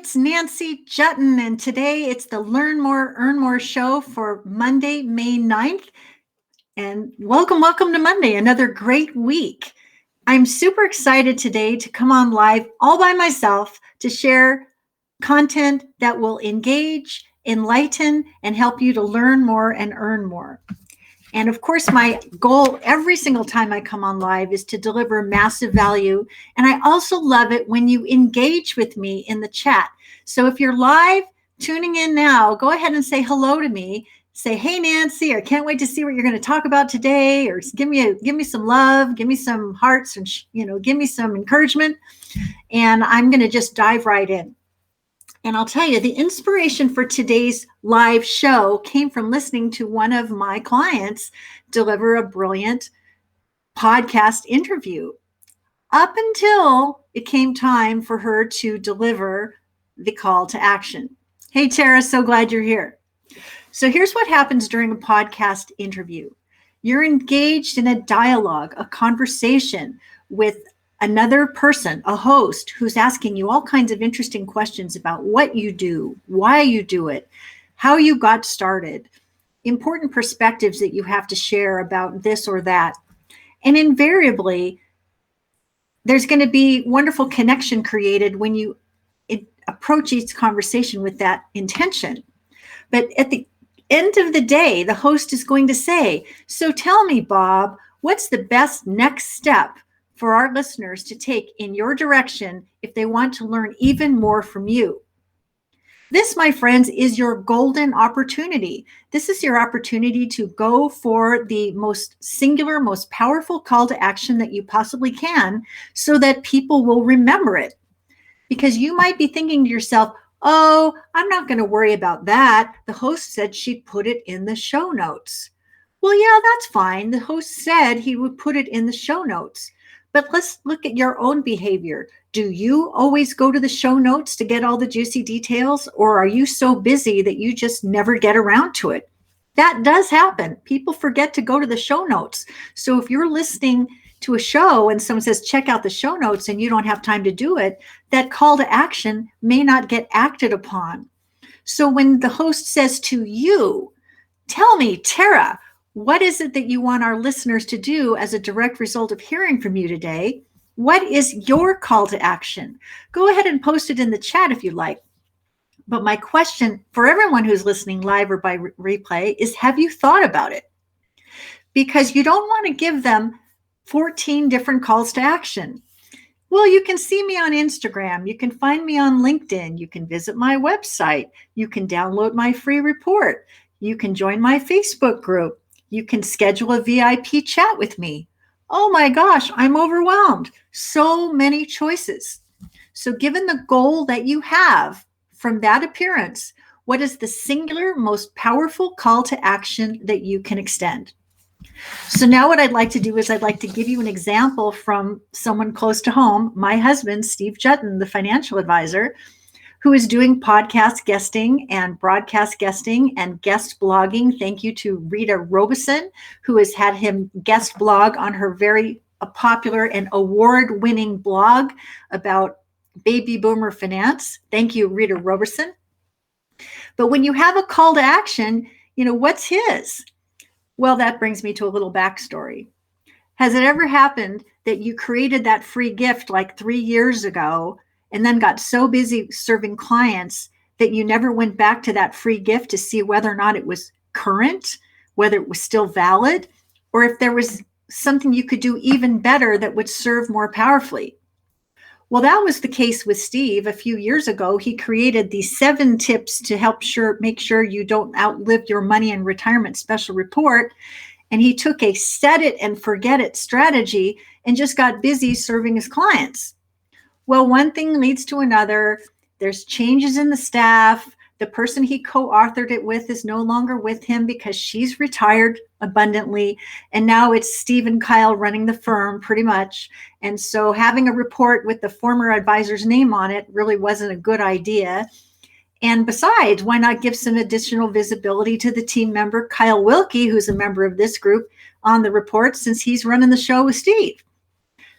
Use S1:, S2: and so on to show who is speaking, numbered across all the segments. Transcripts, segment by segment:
S1: it's Nancy Juetten, and today it's the Learn More, Earn More show for Monday, May 9th. And welcome to Monday, another great week. I'm super excited today to come on live all by myself to share content that will engage, enlighten, and help you to learn more and earn more. And of course, my goal every single time I come on live is to deliver massive value. And I also love it when you engage with me in the chat. So if you're live tuning in now, go ahead and say hello to me. Say, hey, Nancy, I can't wait to see what you're going to talk about today. Or give me some love, give me some hearts, and give me some encouragement. And I'm going to just dive right in. And I'll tell you, the inspiration for today's live show came from listening to one of my clients deliver a brilliant podcast interview up until it came time for her to deliver the call to action. Hey, Tara, so glad you're here. So here's what happens during a podcast interview. You're engaged in a dialogue, a conversation with another person, a host, who's asking you all kinds of interesting questions about what you do, why you do it, how you got started, important perspectives that you have to share about this or that. And invariably, there's going to be wonderful connection created when you approach each conversation with that intention. But at the end of the day, the host is going to say, so tell me, Bob, what's the best next step for our listeners to take in your direction if they want to learn even more from you? This, my friends, is your golden opportunity. This is your opportunity to go for the most singular, most powerful call to action that you possibly can so that people will remember it. Because you might be thinking to yourself, oh, I'm not going to worry about that. The host said she'd put it in the show notes. Well, yeah, that's fine. The host said he would put it in the show notes. But let's look at your own behavior. Do you always go to the show notes to get all the juicy details, or are you so busy that you just never get around to it? That does happen. People forget to go to the show notes. So if you're listening to a show and someone says, check out the show notes, and you don't have time to do it, that call to action may not get acted upon. So when the host says to you, tell me, Tara, what is it that you want our listeners to do as a direct result of hearing from you today? What is your call to action? Go ahead and post it in the chat if you like. But my question for everyone who's listening live or by replay is, have you thought about it? Because you don't want to give them 14 different calls to action. Well, you can see me on Instagram. You can find me on LinkedIn. You can visit my website. You can download my free report. You can join my Facebook group. You can schedule a VIP chat with me. Oh my gosh, I'm overwhelmed. So many choices. So given the goal that you have from that appearance, what is the singular, most powerful call to action that you can extend? So now what I'd like to do is I'd like to give you an example from someone close to home, my husband, Steve Juetten, the financial advisor, who is doing podcast guesting and broadcast guesting and guest blogging. Thank you to Rita Robeson, who has had him guest blog on her very popular and award-winning blog about baby boomer finance. Thank you, Rita Robeson. But when you have a call to action, what's his? Well, that brings me to a little backstory. Has it ever happened that you created that free gift like 3 years ago and then got so busy serving clients that you never went back to that free gift to see whether or not it was current, whether it was still valid, or if there was something you could do even better that would serve more powerfully? Well, that was the case with Steve. A few years ago, he created these 7 tips to help make sure you don't outlive your money and retirement special report. And he took a set it and forget it strategy and just got busy serving his clients. Well, one thing leads to another. There's changes in the staff. The person he co-authored it with is no longer with him because she's retired abundantly. And now it's Steve and Kyle running the firm pretty much. And so having a report with the former advisor's name on it really wasn't a good idea. And besides, why not give some additional visibility to the team member, Kyle Wilkie, who's a member of this group, on the report since he's running the show with Steve?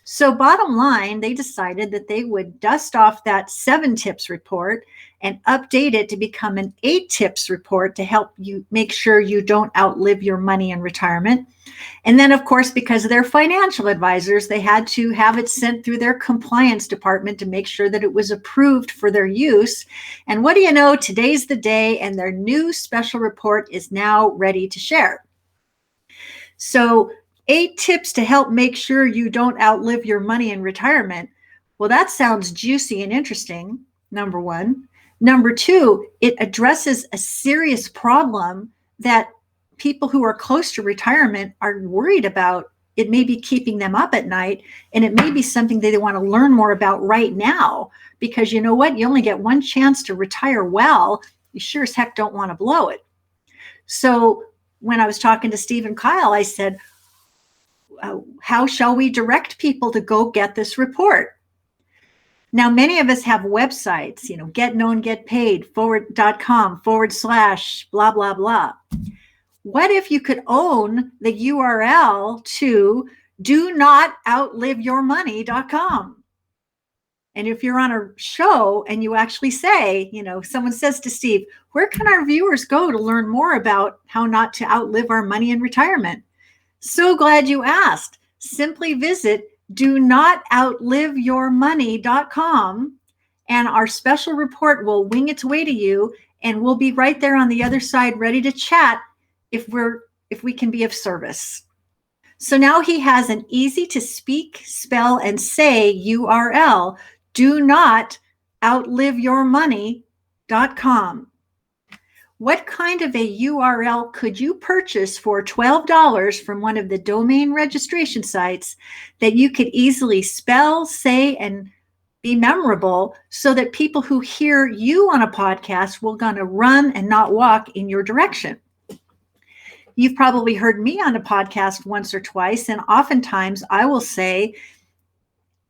S1: So bottom line, they decided that they would dust off that 7 tips report and update it to become an 8 tips report to help you make sure you don't outlive your money in retirement. And then, of course, because of their financial advisors, they had to have it sent through their compliance department to make sure that it was approved for their use. And what do you know? Today's the day, and their new special report is now ready to share. So 8 tips to help make sure you don't outlive your money in retirement. Well, that sounds juicy and interesting, number one. Number two, it addresses a serious problem that people who are close to retirement are worried about. It may be keeping them up at night, and it may be something they want to learn more about right now, because you know what? You only get one chance to retire well. You sure as heck don't want to blow it. So when I was talking to Steve and Kyle, I said, how shall we direct people to go get this report? Now, many of us have websites, getknowngetpaid.com/, blah, blah, blah. What if you could own the URL to donotoutlivyourmoney.com? And if you're on a show and you actually say, someone says to Steve, where can our viewers go to learn more about how not to outlive our money in retirement? So glad you asked. Simply visit donotoutlivyourmoney.com, and our special report will wing its way to you, and we'll be right there on the other side ready to chat if we can be of service. So now he has an easy to speak, spell, and say URL, donotoutlivyourmoney.com. What kind of a URL could you purchase for $12 from one of the domain registration sites that you could easily spell, say, and be memorable so that people who hear you on a podcast will gonna run and not walk in your direction? You've probably heard me on a podcast once or twice, and oftentimes I will say,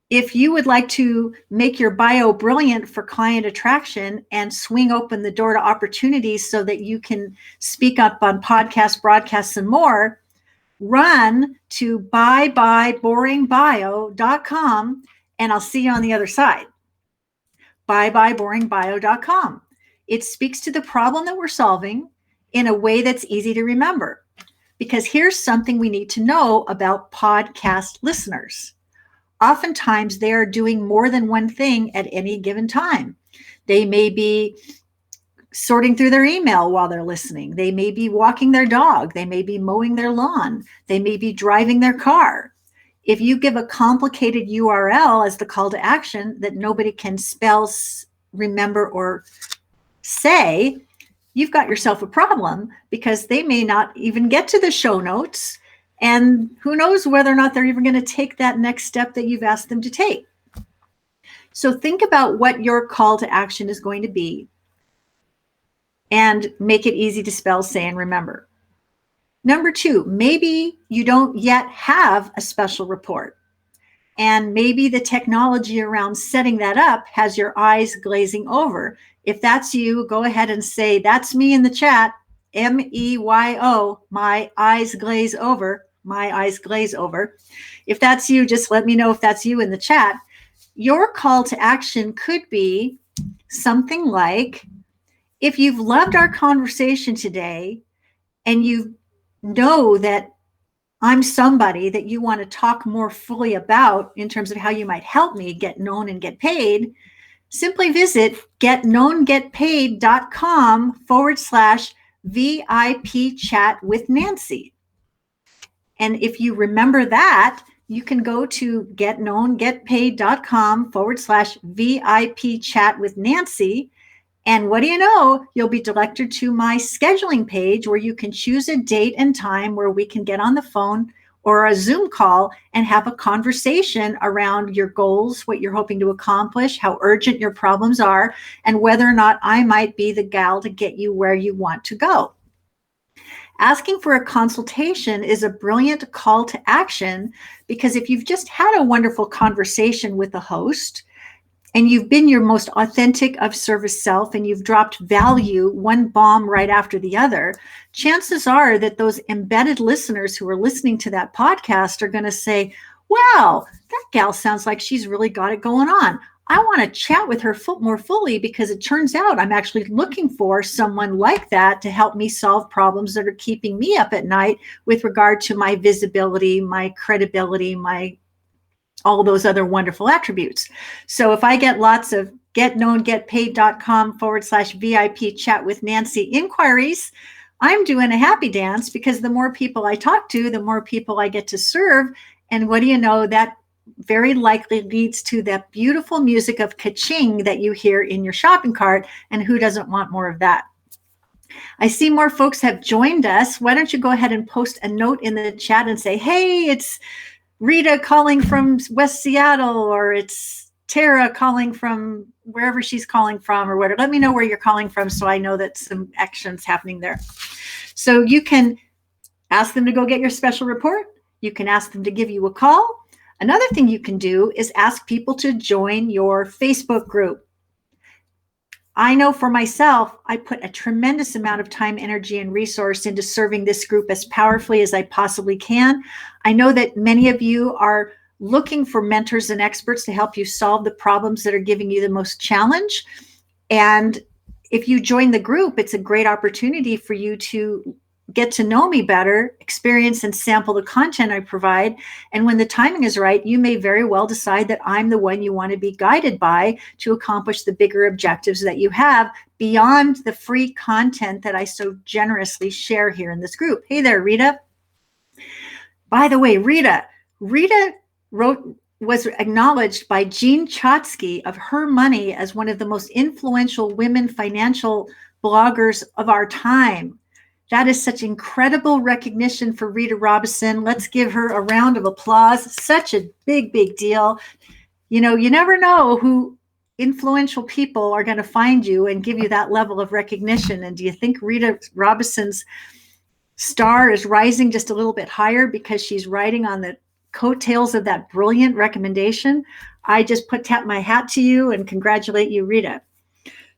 S1: if you would like to make your bio brilliant for client attraction and swing open the door to opportunities so that you can speak up on podcasts, broadcasts, and more, run to buyboringbio.com, and I'll see you on the other side. buyboringbio.com. It speaks to the problem that we're solving in a way that's easy to remember. Because here's something we need to know about podcast listeners. Oftentimes, they are doing more than one thing at any given time. They may be sorting through their email while they're listening. They may be walking their dog. They may be mowing their lawn. They may be driving their car. If you give a complicated URL as the call to action that nobody can spell, remember, or say, you've got yourself a problem, because they may not even get to the show notes. And who knows whether or not they're even going to take that next step that you've asked them to take. So think about what your call to action is going to be and make it easy to spell, say, and remember. Number two, maybe you don't yet have a special report. And maybe the technology around setting that up has your eyes glazing over. If that's you, go ahead and say, that's me in the chat, MEYO, my eyes glaze over. My eyes glaze over. If that's you, just let me know if that's you in the chat. Your call to action could be something like, if you've loved our conversation today and you know that I'm somebody that you want to talk more fully about in terms of how you might help me get known and get paid, simply visit getknowngetpaid.com/VIP chat with Nancy. And if you remember that, you can go to getknowngetpaid.com/VIP chat with Nancy. And what do you know? You'll be directed to my scheduling page where you can choose a date and time where we can get on the phone or a Zoom call and have a conversation around your goals, what you're hoping to accomplish, how urgent your problems are, and whether or not I might be the gal to get you where you want to go. Asking for a consultation is a brilliant call to action, because if you've just had a wonderful conversation with the host and you've been your most authentic of service self and you've dropped value, one bomb right after the other, chances are that those embedded listeners who are listening to that podcast are going to say, wow, that gal sounds like she's really got it going on. I want to chat with her more fully because it turns out I'm actually looking for someone like that to help me solve problems that are keeping me up at night with regard to my visibility, my credibility, my all those other wonderful attributes. So if I get lots of getknowngetpaid.com/VIP chat with Nancy inquiries, I'm doing a happy dance because the more people I talk to, the more people I get to serve. And what do you know, that very likely leads to that beautiful music of ka-ching that you hear in your shopping cart. And who doesn't want more of that? I see more folks have joined us. Why don't you go ahead and post a note in the chat and say, hey, it's Rita calling from West Seattle, or it's Tara calling from wherever she's calling from, or whatever. Let me know where you're calling from so I know that some action's happening there. So you can ask them to go get your special report. You can ask them to give you a call. Another thing you can do is ask people to join your Facebook group. I know for myself, I put a tremendous amount of time, energy, and resource into serving this group as powerfully as I possibly can. I know that many of you are looking for mentors and experts to help you solve the problems that are giving you the most challenge. And if you join the group, it's a great opportunity for you to get to know me better, experience and sample the content I provide. And when the timing is right, you may very well decide that I'm the one you want to be guided by to accomplish the bigger objectives that you have beyond the free content that I so generously share here in this group. Hey there, Rita. By the way, Rita was acknowledged by Jean Chotsky of Her Money as one of the most influential women financial bloggers of our time. That is such incredible recognition for Rita Robison. Let's give her a round of applause. Such a big, big deal. You know, you never know who influential people are going to find you and give you that level of recognition. And do you think Rita Robison's star is rising just a little bit higher because she's riding on the coattails of that brilliant recommendation? I just tap my hat to you and congratulate you, Rita.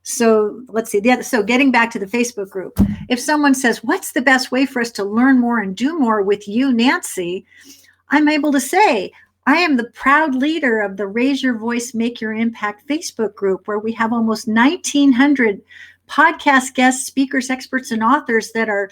S1: So let's see. So getting back to the Facebook group, if someone says, what's the best way for us to learn more and do more with you, Nancy? I'm able to say, I am the proud leader of the Raise Your Voice, Make Your Impact Facebook group, where we have almost 1,900 podcast guests, speakers, experts, and authors that are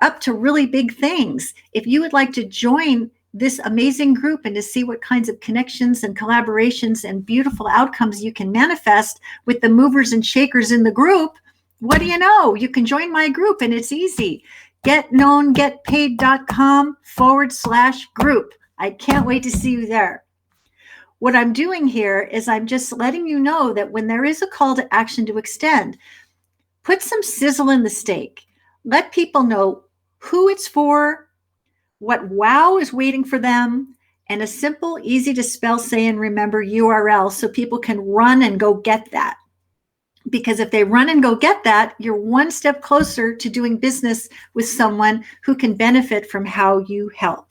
S1: up to really big things. If you would like to join this amazing group and to see what kinds of connections and collaborations and beautiful outcomes you can manifest with the movers and shakers in the group, what do you know? You can join my group and it's easy. getknowngetpaid.com/group. I can't wait to see you there. What I'm doing here is I'm just letting you know that when there is a call to action to extend, put some sizzle in the steak. Let people know who it's for, what wow is waiting for them, and a simple, easy to spell, say, and remember URL so people can run and go get that. Because if they run and go get that, you're one step closer to doing business with someone who can benefit from how you help.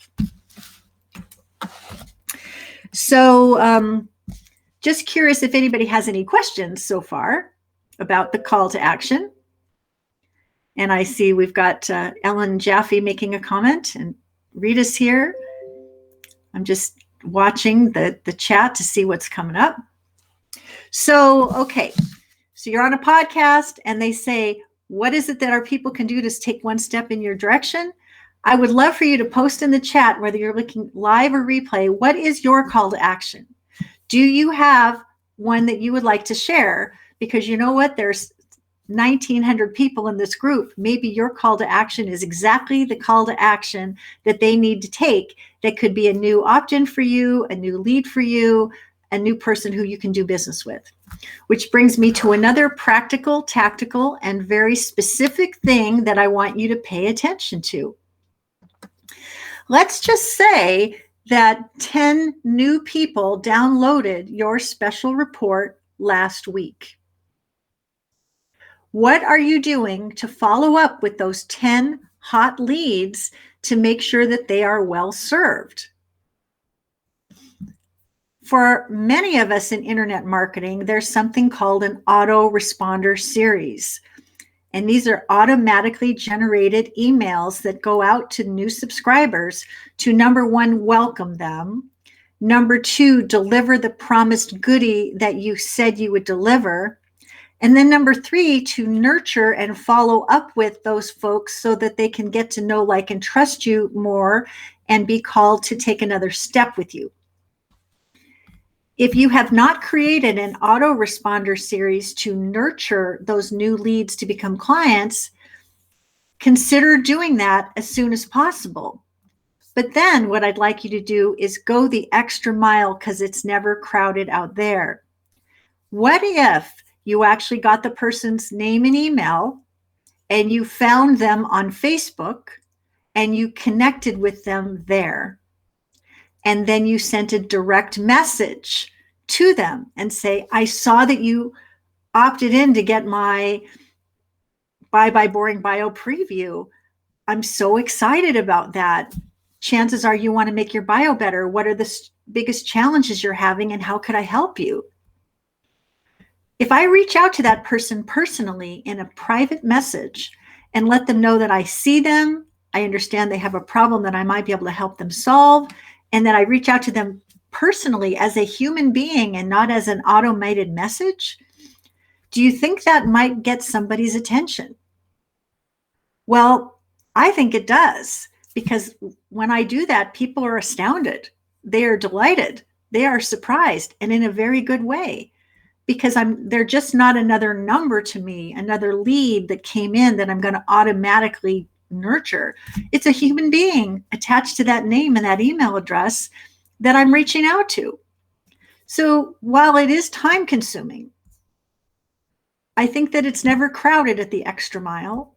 S1: So just curious if anybody has any questions so far about the call to action. And I see we've got Ellen Jaffe making a comment, and Rita's here. I'm just watching the chat to see what's coming up. So, okay. So you're on a podcast and they say, what is it that our people can do to take one step in your direction? I would love for you to post in the chat, whether you're looking live or replay, what is your call to action? Do you have one that you would like to share? Because you know what? There's 1,900 people in this group. Maybe your call to action is exactly the call to action that they need to take. That could be a new opt-in for you, a new lead for you, a new person who you can do business with. Which brings me to another practical, tactical, and very specific thing that I want you to pay attention to. Let's just say that 10 new people downloaded your special report last week. What are you doing to follow up with those 10 hot leads to make sure that they are well served? For many of us in internet marketing, there's something called an autoresponder series. And these are automatically generated emails that go out to new subscribers to, number one, welcome them. Number 2, deliver the promised goodie that you said you would deliver. And then number 3, to nurture and follow up with those folks so that they can get to know, like, and trust you more and be called to take another step with you. If you have not created an autoresponder series to nurture those new leads to become clients, consider doing that as soon as possible. But then what I'd like you to do is go the extra mile, because it's never crowded out there. What if you actually got the person's name and email and you found them on Facebook and you connected with them there? And then you sent a direct message to them and say, I saw that you opted in to get my Bye Boring Bio preview. I'm so excited about that. Chances are you want to make your bio better. What are the biggest challenges you're having and how could I help you? If I reach out to that person personally in a private message and let them know that I see them, I understand they have a problem that I might be able to help them solve, and that I reach out to them personally as a human being and not as an automated message, do you think that might get somebody's attention? Well, I think it does, because when I do that, people are astounded. They are delighted. They are surprised, and in a very good way, because they're just not another number to me, another lead that came in that I'm going to automatically nurture. It's a human being attached to that name and that email address that I'm reaching out to. So while it is time consuming, I think that it's never crowded at the extra mile.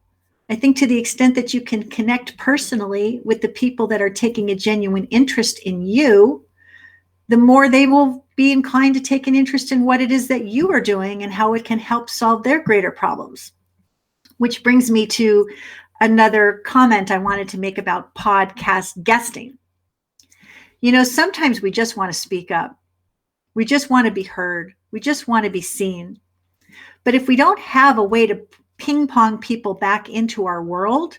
S1: I think to the extent that you can connect personally with the people that are taking a genuine interest in you, the more they will be inclined to take an interest in what it is that you are doing and how it can help solve their greater problems. Which brings me to another comment I wanted to make about podcast guesting. You know, sometimes we just want to speak up. We just want to be heard. We just want to be seen. But if we don't have a way to ping pong people back into our world,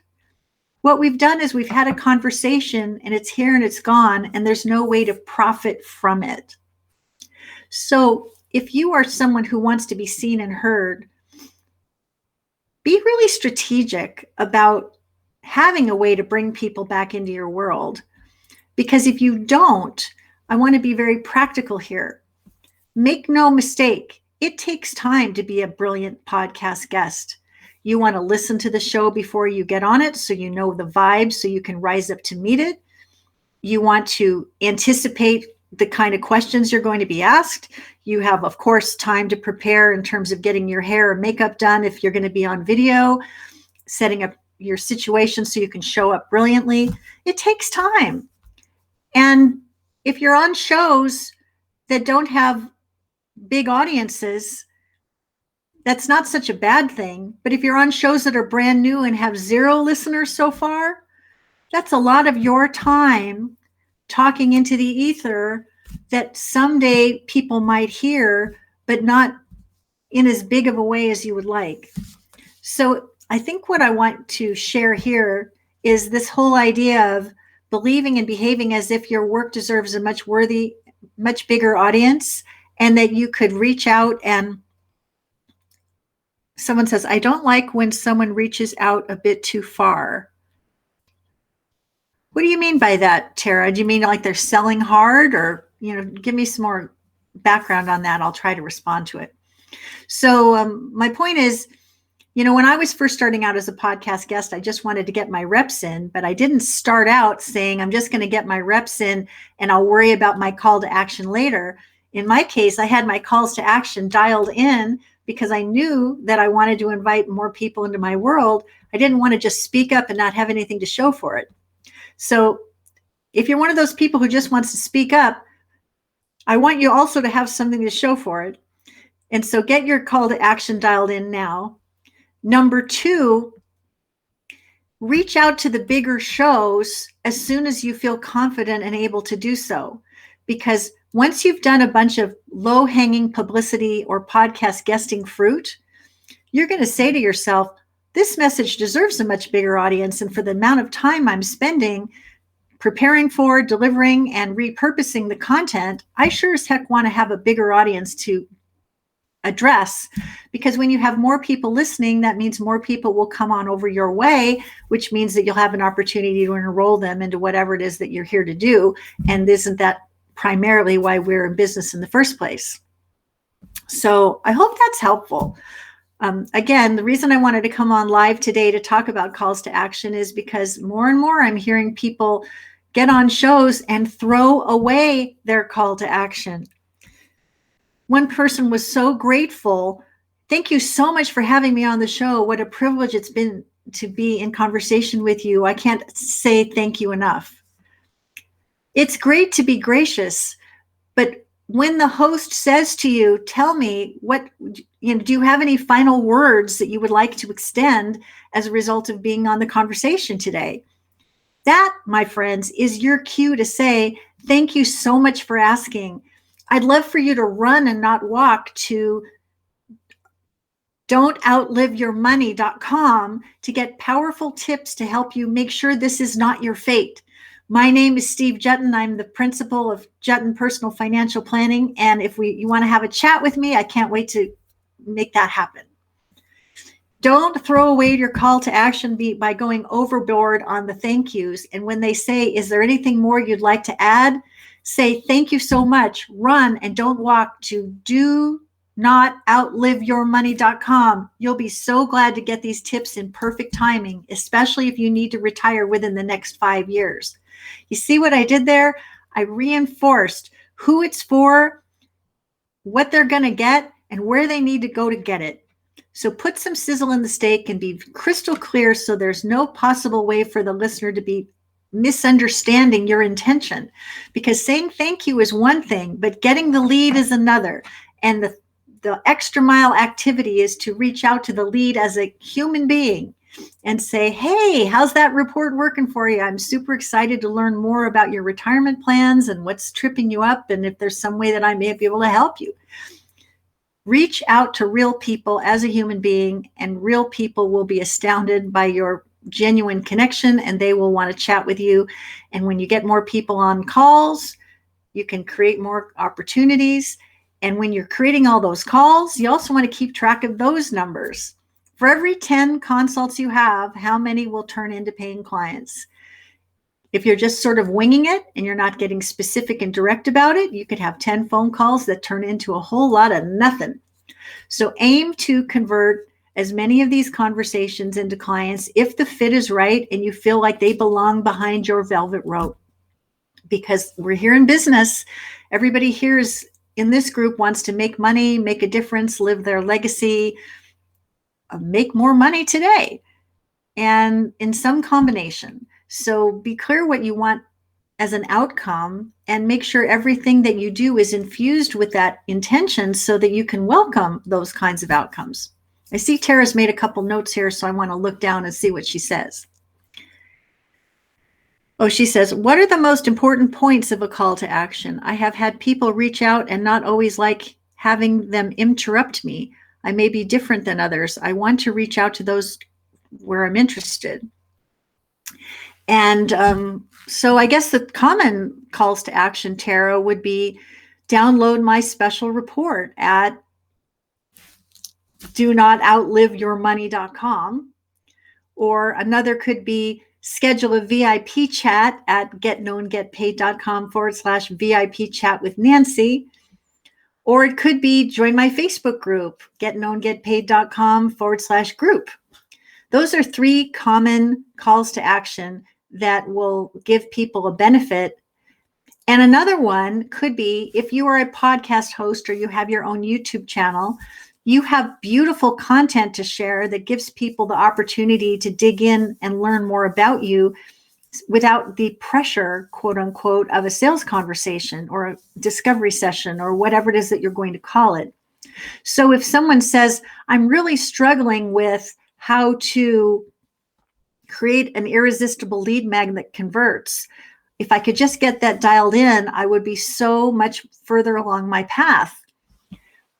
S1: what we've done is we've had a conversation and it's here and it's gone, and there's no way to profit from it. So if you are someone who wants to be seen and heard, be really strategic about having a way to bring people back into your world. Because if you don't, I want to be very practical here. Make no mistake, it takes time to be a brilliant podcast guest. You want to listen to the show before you get on it so you know the vibe so you can rise up to meet it. You want to anticipate the kind of questions you're going to be asked. You have, of course, time to prepare in terms of getting your hair or makeup done if you're going to be on video, setting up your situation so you can show up brilliantly. It takes time. And if you're on shows that don't have big audiences, that's not such a bad thing. But if you're on shows that are brand new and have 0 listeners so far, that's a lot of your time talking into the ether that someday people might hear, but not in as big of a way as you would like. So I think what I want to share here is this whole idea of believing and behaving as if your work deserves a much bigger audience, and that you could reach out. And someone says, I don't like when someone reaches out a bit too far. What do you mean by that, Tara? Do you mean like they're selling hard? Or, give me some more background on that. I'll try to respond to it. So my point is, when I was first starting out as a podcast guest, I just wanted to get my reps in, but I didn't start out saying, I'm just going to get my reps in and I'll worry about my call to action later. In my case, I had my calls to action dialed in because I knew that I wanted to invite more people into my world. I didn't want to just speak up and not have anything to show for it. So if you're one of those people who just wants to speak up, I want you also to have something to show for it. And so get your call to action dialed in now. Number 2, reach out to the bigger shows as soon as you feel confident and able to do so. Because once you've done a bunch of low-hanging publicity or podcast guesting fruit, you're going to say to yourself, this message deserves a much bigger audience. And for the amount of time I'm spending preparing for, delivering, and repurposing the content, I sure as heck want to have a bigger audience to address, because when you have more people listening, that means more people will come on over your way, which means that you'll have an opportunity to enroll them into whatever it is that you're here to do. And isn't that primarily why we're in business in the first place? So I hope that's helpful. Again, the reason I wanted to come on live today to talk about calls to action is because more and more I'm hearing people get on shows and throw away their call to action. One person was so grateful. Thank you so much for having me on the show. What a privilege it's been to be in conversation with you. I can't say thank you enough. It's great to be gracious, but when the host says to you, tell me do you have any final words that you would like to extend as a result of being on the conversation today? That, my friends, is your cue to say, thank you so much for asking. I'd love for you to run and not walk to don'toutlivyourmoney.com to get powerful tips to help you make sure this is not your fate. My name is Steve Juetten. I'm the principal of Juetten Personal Financial Planning. And if you want to have a chat with me, I can't wait to make that happen. Don't throw away your call to action by going overboard on the thank yous. And when they say, is there anything more you'd like to add? Say, thank you so much. Run and don't walk to don'toutlivyourmoney.com. You'll be so glad to get these tips in perfect timing, especially if you need to retire within the next 5 years. You see what I did there? I reinforced who it's for, what they're going to get, and where they need to go to get it. So put some sizzle in the steak and be crystal clear so there's no possible way for the listener to be misunderstanding your intention. Because saying thank you is one thing, but getting the lead is another. And the extra mile activity is to reach out to the lead as a human being and say, hey, how's that report working for you? I'm super excited to learn more about your retirement plans and what's tripping you up, and if there's some way that I may be able to help you. Reach out to real people as a human being, and real people will be astounded by your genuine connection, and they will want to chat with you. And when you get more people on calls, you can create more opportunities. And when you're creating all those calls, you also want to keep track of those numbers. For every 10 consults you have, how many will turn into paying clients? If you're just sort of winging it and you're not getting specific and direct about it, you could have 10 phone calls that turn into a whole lot of nothing. So aim to convert as many of these conversations into clients if the fit is right and you feel like they belong behind your velvet rope. Because we're here in business. Everybody here in this group wants to make money, make a difference, live their legacy, make more money today, and in some combination. So be clear what you want as an outcome and make sure everything that you do is infused with that intention so that you can welcome those kinds of outcomes. I see Tara's made a couple notes here, so I want to look down and see what she says. Oh, she says, what are the most important points of a call to action? I have had people reach out and not always like having them interrupt me. I may be different than others. I want to reach out to those where I'm interested. And so I guess the common calls to action, Tara, would be download my special report at don'toutlivyourmoney.com. Or another could be schedule a VIP chat at getknowngetpaid.com/VIP chat with Nancy. Or it could be join my Facebook group, getknowngetpaid.com/group. Those are 3 common calls to action that will give people a benefit. And another one could be if you are a podcast host or you have your own YouTube channel, you have beautiful content to share that gives people the opportunity to dig in and learn more about you without the pressure, quote unquote, of a sales conversation or a discovery session or whatever it is that you're going to call it. So if someone says, I'm really struggling with how to create an irresistible lead magnet that converts, if I could just get that dialed in, I would be so much further along my path.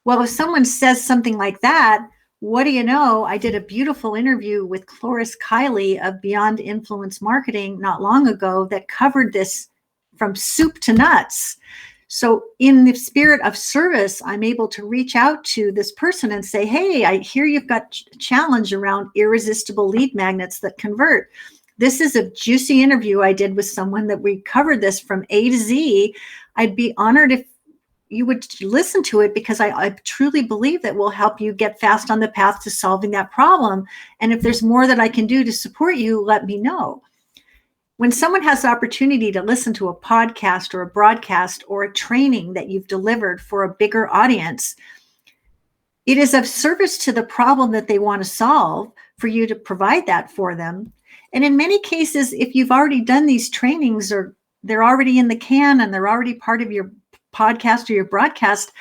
S1: Well, if someone says something like that, what do you know? I did a beautiful interview with Cloris Kiley of Beyond Influence Marketing not long ago that covered this from soup to nuts. So in the spirit of service, I'm able to reach out to this person and say, hey, I hear you've got a challenge around irresistible lead magnets that convert. This is a juicy interview I did with someone that we covered this from A to Z. I'd be honored if you would listen to it, because I truly believe that will help you get fast on the path to solving that problem. And if there's more that I can do to support you, let me know. When someone has the opportunity to listen to a podcast or a broadcast or a training that you've delivered for a bigger audience, it is of service to the problem that they want to solve for you to provide that for them. And in many cases, if you've already done these trainings or they're already in the can and they're already part of your podcast or your broadcast,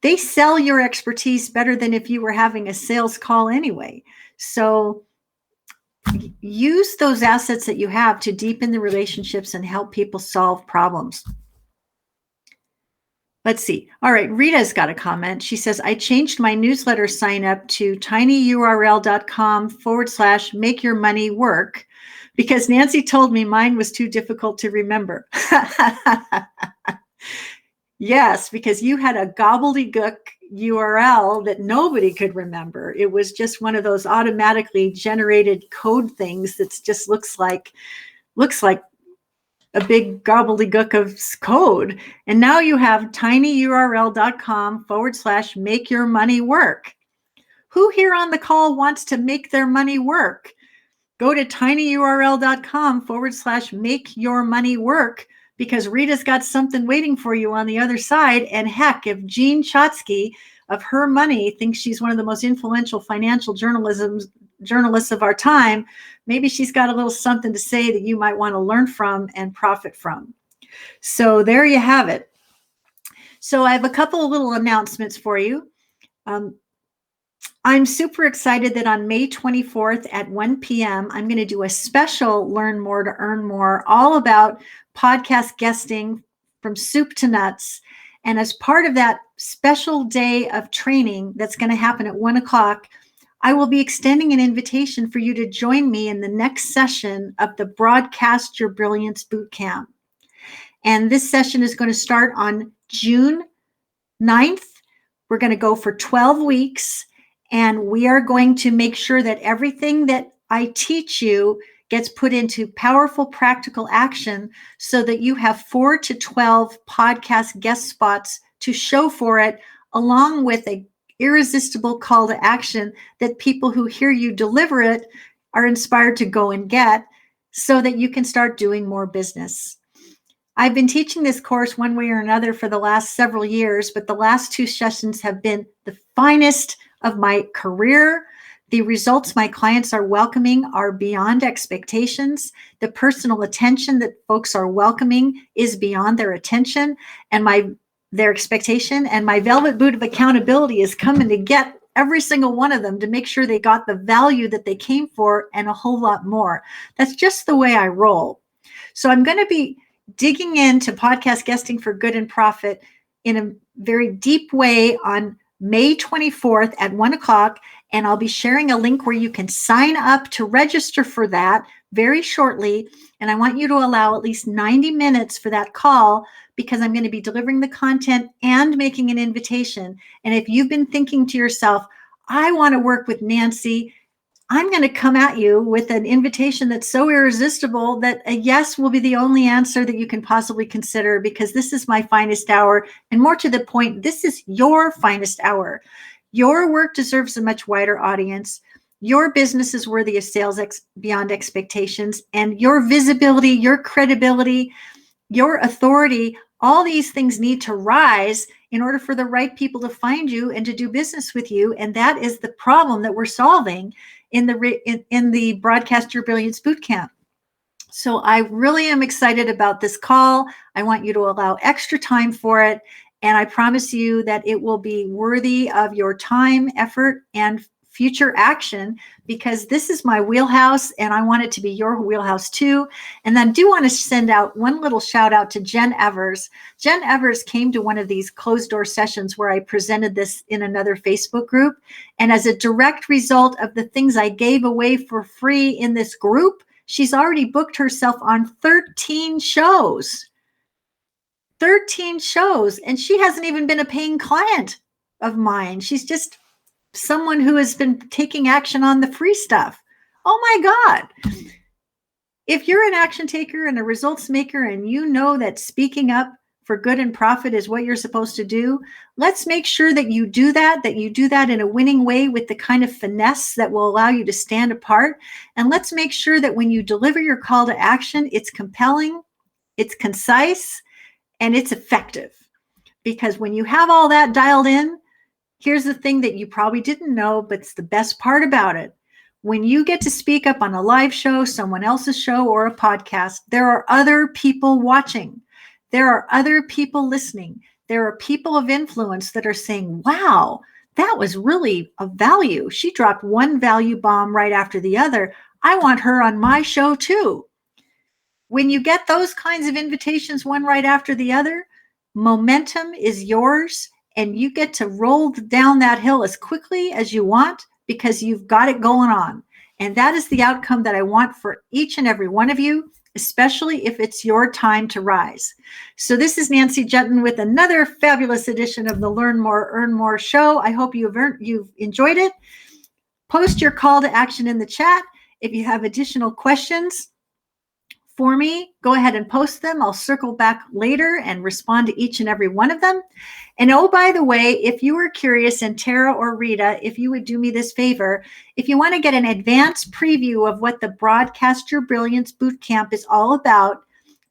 S1: they sell your expertise better than if you were having a sales call anyway. So use those assets that you have to deepen the relationships and help people solve problems. Let's see. All right, Rita's got a comment. She says, I changed my newsletter sign up to tinyurl.com/make your money work because Nancy told me mine was too difficult to remember. Yes, because you had a gobbledygook URL that nobody could remember. It was just one of those automatically generated code things that just looks like a big gobbledygook of code. And now you have tinyurl.com/make your money work. Who here on the call wants to make their money work? Go to tinyurl.com/make your money work, because Rita's got something waiting for you on the other side. And heck, if Jean Chotsky of Her Money thinks she's one of the most influential financial journalists of our time, maybe she's got a little something to say that you might want to learn from and profit from. So there you have it. So I have a couple of little announcements for you. I'm super excited that on May 24th at 1 p.m., I'm going to do a special Learn More to Earn More, all about podcast guesting from soup to nuts. And as part of that special day of training that's going to happen at 1 o'clock, I will be extending an invitation for you to join me in the next session of the Broadcast Your Brilliance Bootcamp. And this session is going to start on June 9th. We're going to go for 12 weeks. And we are going to make sure that everything that I teach you gets put into powerful, practical action so that you have 4 to 12 podcast guest spots to show for it, along with a irresistible call to action that people who hear you deliver it are inspired to go and get, so that you can start doing more business. I've been teaching this course one way or another for the last several years, but the last 2 sessions have been the finest of my career. The results my clients are welcoming are beyond expectations. The personal attention that folks are welcoming is beyond their attention and their expectation. And my velvet boot of accountability is coming to get every single one of them to make sure they got the value that they came for and a whole lot more. That's just the way I roll. So I'm going to be digging into podcast guesting for good and profit in a very deep way on May 24th at 1 o'clock. And I'll be sharing a link where you can sign up to register for that very shortly. And I want you to allow at least 90 minutes for that call, because I'm going to be delivering the content and making an invitation. And if you've been thinking to yourself, I want to work with Nancy, I'm going to come at you with an invitation that's so irresistible that a yes will be the only answer that you can possibly consider, because this is my finest hour. And more to the point, this is your finest hour. Your work deserves a much wider audience. Your business is worthy of sales beyond expectations, and your visibility, your credibility, your authority, all these things need to rise in order for the right people to find you and to do business with you. And that is the problem that we're solving in the Broadcast Your Brilliance Bootcamp. So I really am excited about this call. I want you to allow extra time for it. And I promise you that it will be worthy of your time, effort, and future action, because this is my wheelhouse and I want it to be your wheelhouse too. And then I do want to send out one little shout out to Jen Evers. Jen Evers came to one of these closed door sessions where I presented this in another Facebook group. And as a direct result of the things I gave away for free in this group, she's already booked herself on 13 shows. 13 shows, and she hasn't even been a paying client of mine. She's just someone who has been taking action on the free stuff. Oh my God. If you're an action taker and a results maker and you know that speaking up for good and profit is what you're supposed to do, let's make sure that you do that in a winning way with the kind of finesse that will allow you to stand apart. And let's make sure that when you deliver your call to action, it's compelling, it's concise, and it's effective. Because when you have all that dialed in, here's the thing that you probably didn't know, but it's the best part about it. When you get to speak up on a live show, someone else's show, or a podcast, there are other people watching. There are other people listening. There are people of influence that are saying, wow, that was really of value. She dropped one value bomb right after the other. I want her on my show too. When you get those kinds of invitations, one right after the other, momentum is yours, and you get to roll down that hill as quickly as you want because you've got it going on. And that is the outcome that I want for each and every one of you, especially if it's your time to rise. So this is Nancy Juetten with another fabulous edition of the Learn More, Earn More show. I hope you've enjoyed it. Post your call to action in the chat. If you have additional questions for me, go ahead and post them. I'll circle back later and respond to each and every one of them. And oh, by the way, if you were curious, and Tara or Rita, if you would do me this favor, if you want to get an advanced preview of what the Broadcast Your Brilliance Bootcamp is all about,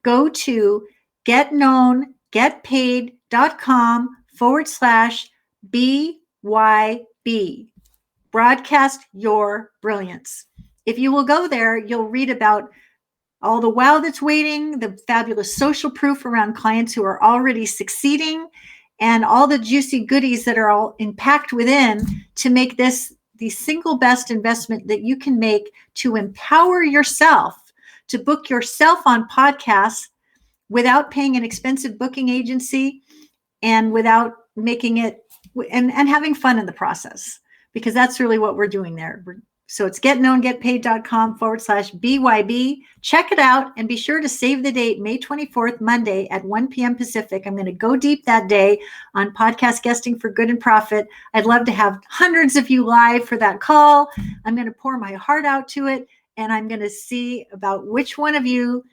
S1: go to getknown.com/BYB, Broadcast Your Brilliance. If you will go there, you'll read about all the wow that's waiting, the fabulous social proof around clients who are already succeeding, and all the juicy goodies that are all packed within to make this the single best investment that you can make to empower yourself to book yourself on podcasts without paying an expensive booking agency and without making it and having fun in the process, because that's really what we're doing there. So it's getknowngetpaid.com/BYB. Check it out and be sure to save the date, May 24th, Monday at 1 p.m. Pacific. I'm going to go deep that day on podcast guesting for good and profit. I'd love to have hundreds of you live for that call. I'm going to pour my heart out to it, and I'm going to see about which ones of you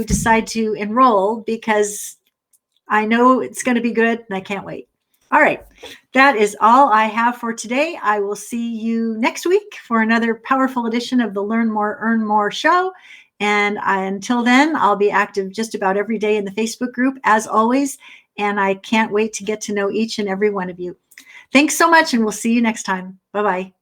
S1: decide to enroll, because I know it's going to be good and I can't wait. All right, that is all I have for today. I will see you next week for another powerful edition of the Learn More, Earn More show. And until then, I'll be active just about every day in the Facebook group, as always. And I can't wait to get to know each and every one of you. Thanks so much, and we'll see you next time. Bye-bye.